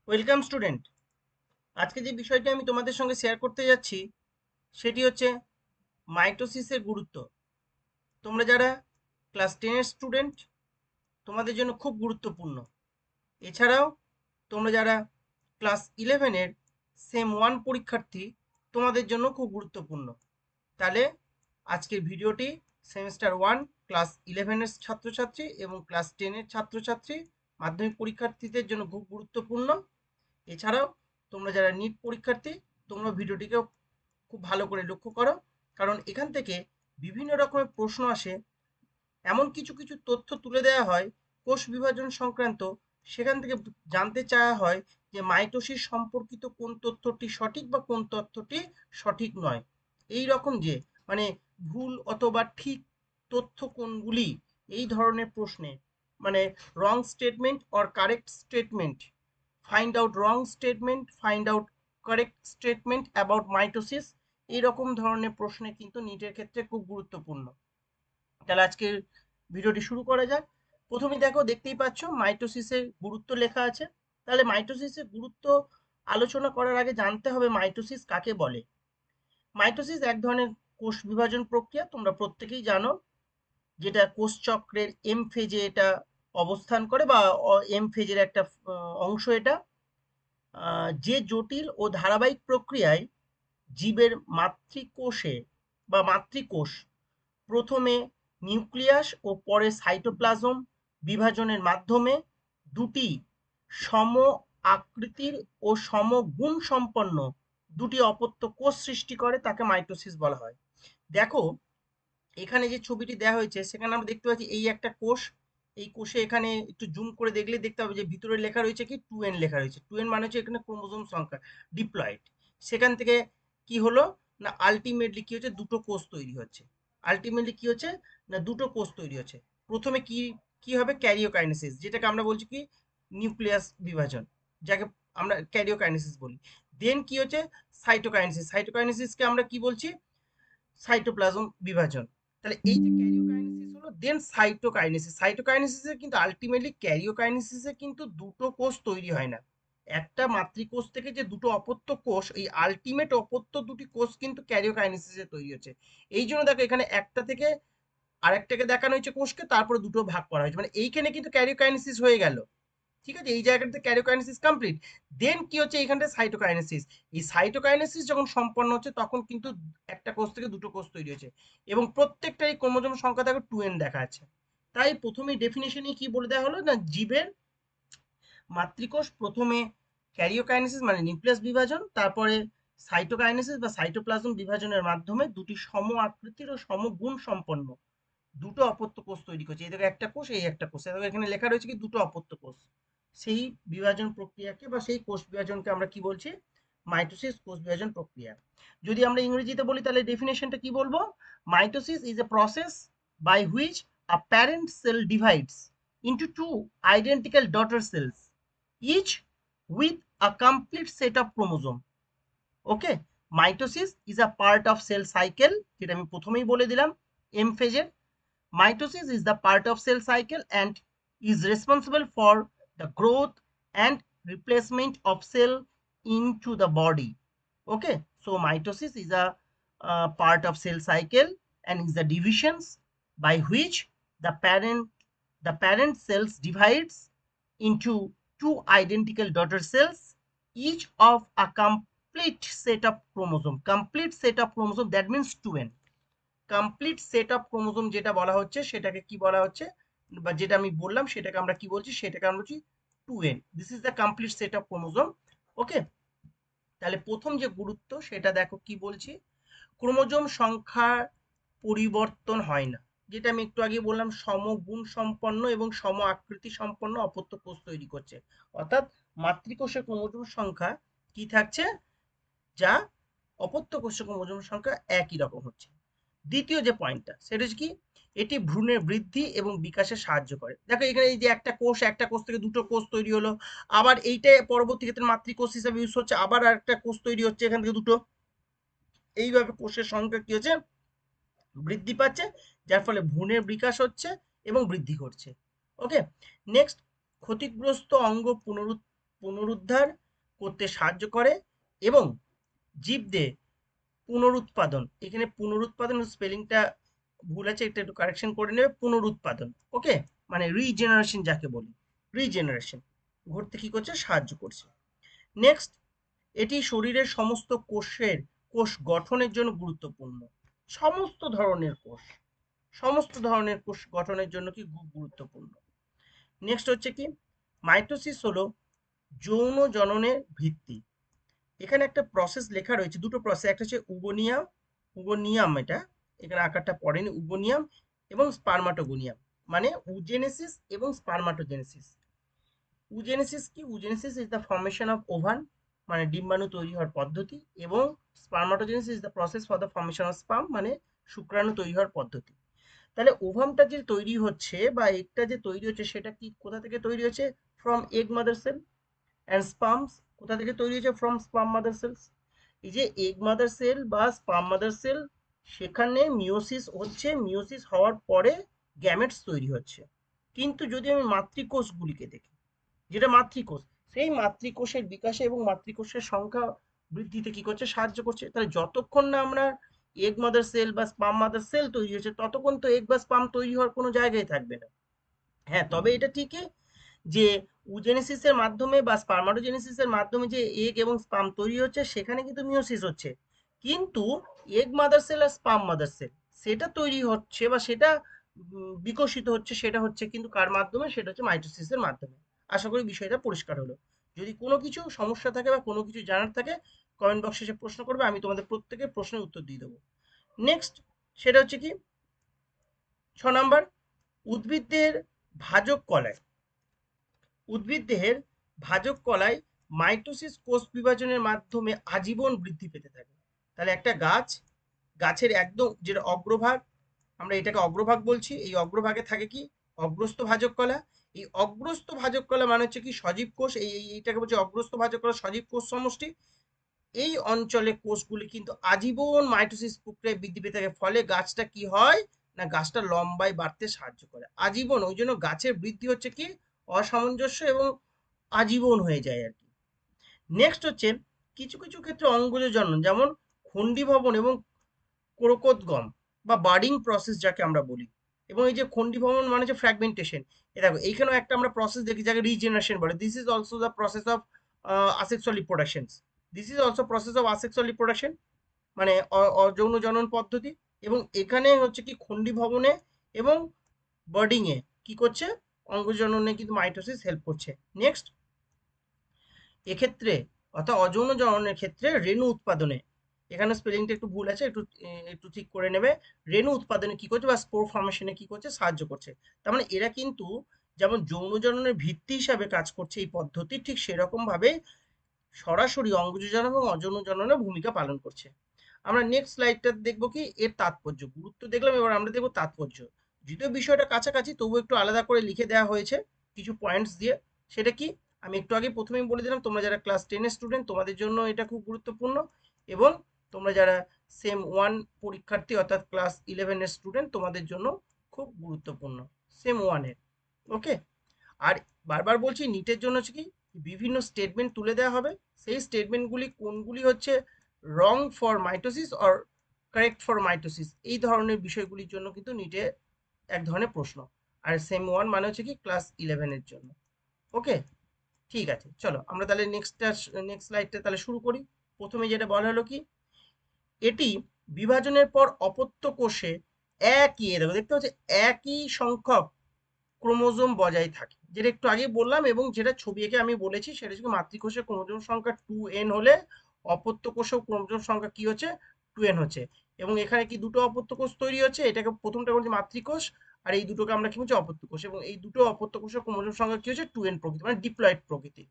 Welcome student. আজকে যে বিষয়টি আমি তোমাদের সঙ্গে শেয়ার করতে যাচ্ছি সেটি হচ্ছে মাইটোসিসের গুরুত্ব। তোমরা যারা ক্লাস 10-এর স্টুডেন্ট, তোমাদের জন্য খুব গুরুত্বপূর্ণ। এছাড়াও তোমরা যারা ক্লাস 11-এর সেম 1 পরীক্ষার্থী, তোমাদের জন্য খুব গুরুত্বপূর্ণ। তাহলে আজকের ভিডিওটি সেমিস্টার 1 ক্লাস 11-এর ছাত্রছাত্রী এবং ক্লাস 10-এর ছাত্রছাত্রী, মাধ্যমিক পরীক্ষার্থীদের জন্য খুব গুরুত্বপূর্ণ। এছাড়াও তোমরা যারা নিট পরীক্ষার্থী, তোমরা ভিডিওটিকেও খুব ভালো করে লক্ষ্য করো, কারণ এখান থেকে বিভিন্ন রকমের প্রশ্ন আসে। এমন কিছু কিছু তথ্য তুলে দেওয়া হয় কোষ বিভাজন সংক্রান্ত, সেখান থেকে জানতে চাওয়া হয় যে মাইটোসিস সম্পর্কিত কোন তথ্যটি সঠিক বা কোন তথ্যটি সঠিক নয়। এই রকম যে মানে ভুল অথবা ঠিক তথ্য কোনগুলি, এই ধরনের প্রশ্নে মানে wrong statement or correct statement, find out wrong statement, find out correct statement about mitosis, এইরকম ধরনের প্রশ্নে কিন্তু নিটের ক্ষেত্রে খুব গুরুত্বপূর্ণ। তাহলে আজকের ভিডিওটি শুরু করা যাক। প্রথমে দেখতেই পাচ্ছ মাইটোসিসের গুরুত্ব লেখা আছে। তাহলে মাইটোসিসের গুরুত্ব আলোচনা করার আগে জানতে হবে মাইটোসিস কাকে বলে। মাইটোসিস এক ধরনের কোষ বিভাজন প্রক্রিয়া, তোমরা প্রত্যেকেই জানো, যেটা কোষ চক্রের এম ফেজে এটা অবস্থান করে বা এম ফেজের একটা অংশ এটা। যে জটিল ও ধারাবাহিক প্রক্রিয়ায় জীবের মাতৃকোষে বা মাতৃকোষ প্রথমে নিউক্লিয়াস ও পরে সাইটোপ্লাজম বিভাজনের মাধ্যমে দুটি সম আকৃতির ও সমগুণ সম্পন্ন দুটি অপত্য কোষ সৃষ্টি করে, তাকে মাইটোসিস বলা হয়। দেখো এখানে যে ছবিটি দেওয়া হয়েছে সেখানে আমরা দেখতে পাচ্ছি এই একটা কোষ। এই কোষে এখানে একটু জুম করে দেখলে দেখতে হবে যে ভিতরে লেখা রয়েছে কি 2n লেখা রয়েছে। 2n মানে হচ্ছে এখানে ক্রোমোজোম সংখ্যা ডিপ্লয়েড। সেখান থেকে কি হলো না আলটিমেটলি কি হচ্ছে, দুটো কোষ তৈরি হচ্ছে। আলটিমেটলি কি হচ্ছে না দুটো কোষ তৈরি হচ্ছে। প্রথমে কি কি হবে ক্যারিওকাইনেসিস, যেটাকে আমরা বলছি কি নিউক্লিয়াস বিভাজন, যাকে আমরা ক্যারিওকাইনেসিস বলি। দেন কি হচ্ছে সাইটোকাইনেসিস, সাইটোকাইনেসিসকে আমরা কি বলছি সাইটোপ্লাজম বিভাজন। তাহলে এই যে ক্যারিওকাইনেসিস হলো, দেন সাইটোকাইনেসিস। সাইটোকাইনেসিসে কিন্তু আলটিমেটলি ক্যারিওকাইনেসিসে কিন্তু দুটো কোষ তৈরি হয় না। একটা মাতৃকোষ থেকে যে দুটো অপত্য কোষ, এই আলটিমেট অপত্য দুটি কোষ কিন্তু ক্যারিওকাইনেসিসে তৈরি হচ্ছে। এই জন্য দেখো এখানে একটা থেকে আরেকটাকে দেখানো হয়েছে কোষকে, তারপরে দুটো ভাগ করা হয়েছে, মানে এইখানে কিন্তু ক্যারিওকাইনেসিস হয়ে গেল। ঠিক আছে, এই জায়গাটাতে ক্যারিওকাইনেসিস কমপ্লিট। দেন কি হচ্ছে এইখানটা সাইটোকাইনেসিস। এই সাইটোকাইনেসিস যখন সম্পন্ন হচ্ছে তখন কিন্তু একটা কোষ থেকে দুটো কোষ তৈরি হয়েছে এবং প্রত্যেকটাই ক্রোমোজোম সংখ্যা দেখো 2n দেখা আছে। তাই প্রথমেই ডেফিনেশনে কি বলে দেওয়া হলো না জীবের মাতৃকোষ প্রথমে ক্যারিওকাইনেসিস মানে নিউক্লিয়াস বিভাজন, তারপরে সাইটোকাইনেসিস বা সাইটোপ্লাজম বিভাজনের মাধ্যমে দুটি সম আকৃতির ও সমগুণ সম্পন্ন দুটো অপত্য কোষ তৈরি করছে। এই দেখো একটা কোষ, এই একটা কোষ, এখানে লেখা রয়েছে কি দুটো অপত্য কোষ। সেই বিভাজন প্রক্রিয়াকে বা সেই কোষ বিভাজনকে আমরা কি বলছি মাইটোসিস, কোষ বিভাজন প্রক্রিয়া। যদি আমরা ইংরেজিতে বলি তাহলে ডেফিনেশনটা কি বলবো, mitosis is a process by which a parent cell divides into two identical daughter cells, each with a complete set of chromosome. Okay, mitosis is a part of cell cycle, যেটা আমি প্রথমেই বলে দিলাম এম ফেজের। Mitosis is the part of cell cycle and is responsible for the growth and replacement of cell into the body. Okay, so mitosis is a part of cell cycle and is the divisions by which the parent cells divides into two identical daughter cells, each of a complete set of chromosome. Complete set of chromosome, that means 2n. Complete set of chromosome যেটা বলা হচ্ছে সেটাকে কি বলা হচ্ছে, বা যেটা আমি বললাম সেটাকে আমরা কি বলছি, সেটাকে আমরা বলছি 2n। This is the complete set of chromosome. Okay, তাহলে প্রথম যে গুরুত্ব সেটা দেখো কি বলছি, ক্রোমোজোম সংখ্যা পরিবর্তন হয় না, যেটা আমি একটু আগে বললাম সমগুণ সম্পন্ন এবং সম আকৃতি সম্পন্ন অপত্য কোষ তৈরি করছে। অর্থাৎ মাতৃকোষের ক্রোমোজোম সংখ্যা কি থাকছে, যা অপত্য কোষের ক্রোমোজোম সংখ্যা একই রকম হচ্ছে। দ্বিতীয় যে পয়েন্টটা সেটা হচ্ছে কি, এটি ভ্রূণের বৃদ্ধি এবং বিকাশে সাহায্য করে। দেখো এখানে এই যে একটা কোষ থেকে দুটো কোষ তৈরি হলো, আবার এইটা পরবর্তী ক্ষেত্রে মাতৃকোষ হিসেবে ইউজ হচ্ছে, আবার একটা কোষ তৈরি হচ্ছে এখান থেকে দুটো। এইভাবে কোষের সংখ্যা কি হচ্ছে বৃদ্ধি পাচ্ছে, যার ফলে ভ্রূণের বিকাশ হচ্ছে এবং বৃদ্ধি ঘটছে। ওকে, নেক্সট, ক্ষতিগ্রস্ত অঙ্গ পুনরুদ্ধার করতে সাহায্য করে এবং জীবদের পুনরুৎপাদন, এখানে পুনরুৎপাদন স্পেলিংটা ভুল আছে, এটা একটু কারেকশন করে নেবে, পুনরুৎপাদন, ওকে, মানে রিজেনারেশন যাকে বলি, রিজেনারেশন ঘটতে কি করছে, সাহায্য করছে। নেক্সট, এটি শরীরের সমস্ত কোষ গঠনের জন্য গুরুত্বপূর্ণ। সমস্ত ধরনের কোষ গঠনের জন্য কি গুরুত্বপূর্ণ। নেক্সট হচ্ছে কি, মাইটোসিস হলো যৌন জননের ভিত্তি। এখানে একটা প্রসেস লেখা রয়েছে, দুটো প্রসেস, একটা হচ্ছে উগোনিয়াম, এটা এখানে আকারটা পড়েনি, উগোনিয়াম এবং স্পার্মাটোগোনিয়াম, মানে উজেনেসিস এবং স্পার্মাটোজেনেসিস। উজেনেসিস কি, oogenesis is the formation of ovum, মানে ডিম্বাণু তৈরি হওয়ার পদ্ধতি, এবং spermatogenesis is the process for the formation of sperm, মানে শুক্রাণু তৈরি হওয়ার পদ্ধতি। তাহলে ওভামটা যে তৈরি হচ্ছে বা এগটা যে তৈরি হচ্ছে সেটা কি কোথা থেকে তৈরি হচ্ছে, from egg mother cell. And sperms কোথা থেকে তৈরি হয়েছে, ফ্রম স্পার্ম মাদার সেলস। এই যে এগ মাদার সেল বা স্পার্ম মাদার সেল, সেখানে মিওসিস হচ্ছে, মিওসিস হওয়ার পরে গ্যামেটস তৈরি হচ্ছে। কিন্তু যদি আমি মাতৃকোষগুলিকে দেখি, যেটা মাতৃকোষ, সেই মাতৃকোষের বিকাশে এবং মাতৃকোষের সংখ্যা বৃদ্ধিতে কি করছে, সাহায্য করছে। তাহলে যতক্ষণ না আমরা এগ মাদার সেল বা স্পার্ম মাদার সেল তৈরি হচ্ছে, ততক্ষণ তো এগ বা স্পার্ম তৈরি হওয়ার কোনো জায়গায় থাকবে না। হ্যাঁ, তবে এটা ঠিকই যে উজেনেসিসের মাধ্যমে বা স্পার্মাটোজেনেসিসের মাধ্যমে যে এগ এবং স্পার্ম তৈরি হচ্ছে, সেখানে কিন্তু মিওসিস হচ্ছে। কিন্তু এগ মাদার সেল আর স্পার্ম মাদার সেল, সেটা তৈরি হচ্ছে বা সেটা বিকশিত হচ্ছে, সেটা হচ্ছে কিন্তু কার মাধ্যমে, সেটা হচ্ছে মাইটোসিসের মাধ্যমে। আশা করি বিষয়টা পরিষ্কার হলো। যদি কোনো কিছু সমস্যা থাকে বা কোনো কিছু জানার থাকে, কমেন্ট বক্সে এসে প্রশ্ন করবে, আমি তোমাদের প্রত্যেকের প্রশ্নের উত্তর দিয়ে দেবো। নেক্সট, সেটা হচ্ছে কি 6 নম্বর, উদ্ভিদের ভাজক কলায়, উদ্ভিদ দেহের ভাজক কলায় মাইটোসিস কোষ বিভাজনের মাধ্যমে আজীবন বৃদ্ধি পেতে থাকে। তাহলে একটা গাছের একদম যেটা অগ্রভাগ, আমরা এটাকে অগ্রভাগ বলছি, এই অগ্রভাগে থাকে কি, অগ্রস্থ ভাজক কলা। এই অগ্রস্থ ভাজক কলা মানে হচ্ছে কি সজীব কোষ, এইটাকে বলছে অগ্রস্থ ভাজক কলা, সজীব কোষ সমষ্টি। এই অঞ্চলে কোষগুলি কিন্তু আজীবন মাইটোসিস প্রক্রিয়ায় বৃদ্ধি পেতে থাকে। ফলে গাছটা কি হয় না, গাছটা লম্বায় বাড়তে সাহায্য করে আজীবন। ওই জন্য গাছের বৃদ্ধি হচ্ছে কি অসামঞ্জস্য এবং আজীবন হয়ে যায় আর কি। নেক্সট হচ্ছে কিছু কিছু ক্ষেত্রে অঙ্গজ জনন, যেমন খণ্ডীভবন এবং ক্রোকোদ্গম বা বার্ডিং প্রসেস যাকে আমরা বলি। এবং এই যে খণ্ডীভবন মানে যে ফ্র্যাগমেন্টেশন, এ দেখো এইখানেও একটা আমরা প্রসেস দেখি যাকে রিজেনারেশন বলে। This is also the process of asexual reproduction. This is also process of asexual reproduction, মানে অযৌন জনন পদ্ধতি। এবং এখানে হচ্ছে কি খণ্ডীভবনে এবং বার্ডিং এ কি করছে, অঙ্গজননে কিন্তু মাইটোসিস হেল্প করছে। নেক্সট, এক্ষেত্রে অর্থাৎ অযৌন জননের ক্ষেত্রে রেণু উৎপাদনে, এখানে স্পেলিংটা একটু ভুল আছে, একটু একটু ঠিক করে নেবে, রেণু উৎপাদনে কি করছে বা স্পোর ফর্মেশনে কি করছে, সাহায্য করছে। তার মানে এরা কিন্তু যেমন যৌন জননের ভিত্তি হিসাবে কাজ করছে এই পদ্ধতি, ঠিক সেরকম ভাবে সরাসরি অঙ্গজ জনন এবং অযৌন জননে ভূমিকা পালন করছে। আমরা নেক্সট স্লাইডটা দেখবো কি এর তাৎপর্য, গুরুত্ব দেখলাম, এবার আমরা দেখবো তাৎপর্য। যদিও বিষয়টা কাছাকাছি, তবু একটু আলাদা করে লিখে দেওয়া হয়েছে কিছু পয়েন্টস দিয়ে। সেটা কি, আমি একটু আগে প্রথমেই বলে দিলাম, তোমরা যারা ক্লাস 10-এর স্টুডেন্ট তোমাদের জন্য এটা খুব গুরুত্বপূর্ণ, এবং তোমরা যারা সেম 1 পরীক্ষার্থী অর্থাৎ ক্লাস 11-এর স্টুডেন্ট তোমাদের জন্য খুব গুরুত্বপূর্ণ, সেম 1-এর, ওকে। আর বারবার বলছি, নিটের জন্য হচ্ছে কি বিভিন্ন স্টেটমেন্ট তুলে দেওয়া হবে, সেই স্টেটমেন্টগুলি কোনগুলি হচ্ছে রং for mitosis or correct for mitosis, এই ধরনের বিষয়গুলির জন্য কিন্তু নিটে এক ধরনের প্রশ্ন। আর সেম 1 মানে হচ্ছে কি ক্লাস 11-এর জন্য, ওকে। ঠিক আছে, চলো আমরা তাহলে নেক্সট স্লাইডটা তাহলে শুরু করি। প্রথমে যেটা বলা হলো কি, এটি বিভাজনের পর অপত্য কোষে দেখো দেখতে হচ্ছে একই সংখ্যক ক্রোমোজোম বজায় থাকে, যেটা একটু আগে বললাম, এবং যেটা ছবি এঁকে আমি বলেছি, সেটা হচ্ছে মাতৃকোষের ক্রোমোজোম সংখ্যা 2n হলে অপত্য কোষেও ক্রোমোজোম সংখ্যা কি হচ্ছে, 2n হচ্ছে। এবং এখানে কি দুটো অপত্য কোষ তৈরি হচ্ছে, এটাকে প্রথমটা বলছি মাতৃকোষ, আর এই দুটোকে আমরা কি বলছি, অপত্য কোষ। এবং এই দুটো অপত্য কোষের ক্রোমোজোম সংখ্যা কি হচ্ছে, 2n প্রকৃতি, মানে ডিপ্লয়েড প্রকৃতি,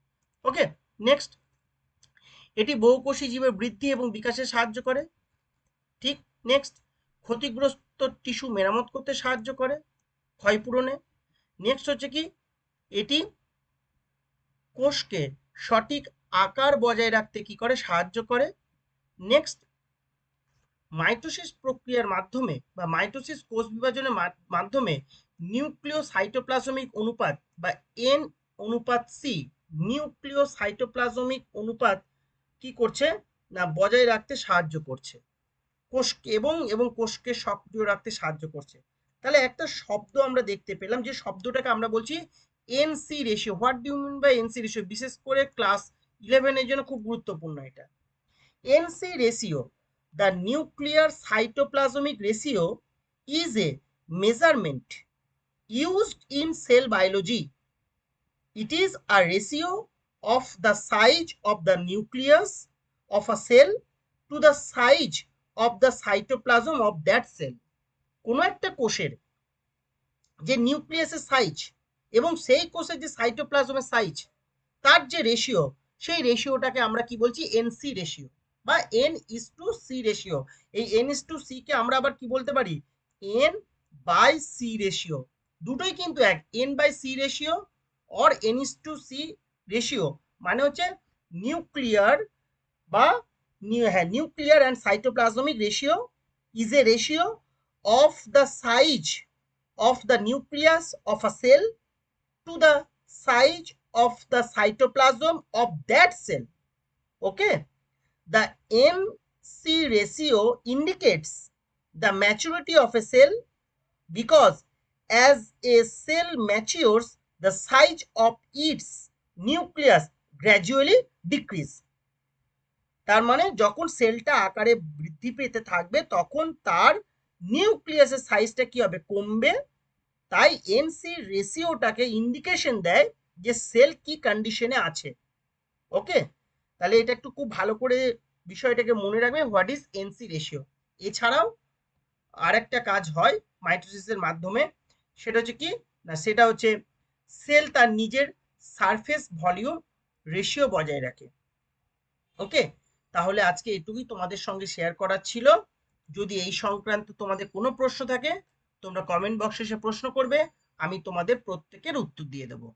ওকে। নেক্সট, এটি বহুকোষী জীবের বৃদ্ধি এবং বিকাশে সাহায্য করে, ঠিক। নেক্সট, ক্ষতিগ্রস্ত টিস্যু মেরামত করতে সাহায্য করে, ক্ষয়পূরণে। নেক্সট হচ্ছে কি, এটি কোষকে সঠিক আকার বজায় রাখতে কি করে, সাহায্য করে। নেক্সট, মাইটোসিস প্রক্রিয়ার মাধ্যমে বা মাইটোসিস কোষ বিভাজনের মাধ্যমে নিউক্লিয় সাইটোপ্লাজমিক অনুপাত বা এন অনুপাত সি নিউক্লিওসাইটোপ্লাজমিক অনুপাত কি করছে না বজায় রাখতে সাহায্য করছে, কোষকে এবং কোষকে সক্রিয় রাখতে সাহায্য করছে। তাহলে একটা শব্দ আমরা দেখতে পেলাম, যে শব্দটাকে আমরা বলছি N C ratio. What do you mean by N C ratio? বিশেষ করে ক্লাস 11 এর জন্য খুব গুরুত্বপূর্ণ এটা। N C ratio, the nuclear cytoplasmic ratio, is a measurement used in cell biology. It is a ratio of the size of the nucleus of a cell to the size of the cytoplasm of that cell. কোনো একটা কোষের যে নিউক্লিয়াসের size এবং সেই কোষের যে সাইটোপ্লাজমের size, তার যে রেশিও, সেই রেশিওটাকে আমরা কি বলছি? এনসি রেশিও বা N:C রেশিও। এই N:C কে আমরা আবার কি বলতে পারি? N/C ratio. দুটোই কিন্তু এক, N/C ratio or N:C ratio মানে হচ্ছে নিউক্লিয়ার বা nuclear and cytoplasmic ratio is A ratio of the size of the nucleus of a cell to the size of the cytoplasm of that cell. Okay, the NC ratio indicates the maturity of a cell because as a cell matures, the size of its nucleus gradually decrease. তার মানে যখন সেলটা আকারে বৃদ্ধি পেতে থাকবে তখন তার নিউক্লিয়াসের সাইজটা কি হবে? কমবে। তাই এনসি রেশিওটাকে ইন্ডিকেশন দেয় যে সেল কি কন্ডিশনে আছে। ওকে, তাহলে এটা একটু খুব ভালো করে বিষয়টাকে মনে রাখবে, হোয়াট ইজ এনসি রেশিও। এছাড়াও আরেকটা কাজ হয় মাইটোসিসের মাধ্যমে, সেটা হচ্ছে কি না, সেটা হচ্ছে সেল তার নিজের সারফেস ভলিউম রেশিও বজায় রাখে। ওকে, তাহলে আজকে এটুকুই তোমাদের সঙ্গে শেয়ার করার ছিল। যদি এই সংক্রান্ত তোমাদের কোনো প্রশ্ন থাকে তোমরা কমেন্ট বক্সে এসে প্রশ্ন করবে, আমি তোমাদের প্রত্যেকের উত্তর দিয়ে দেবো।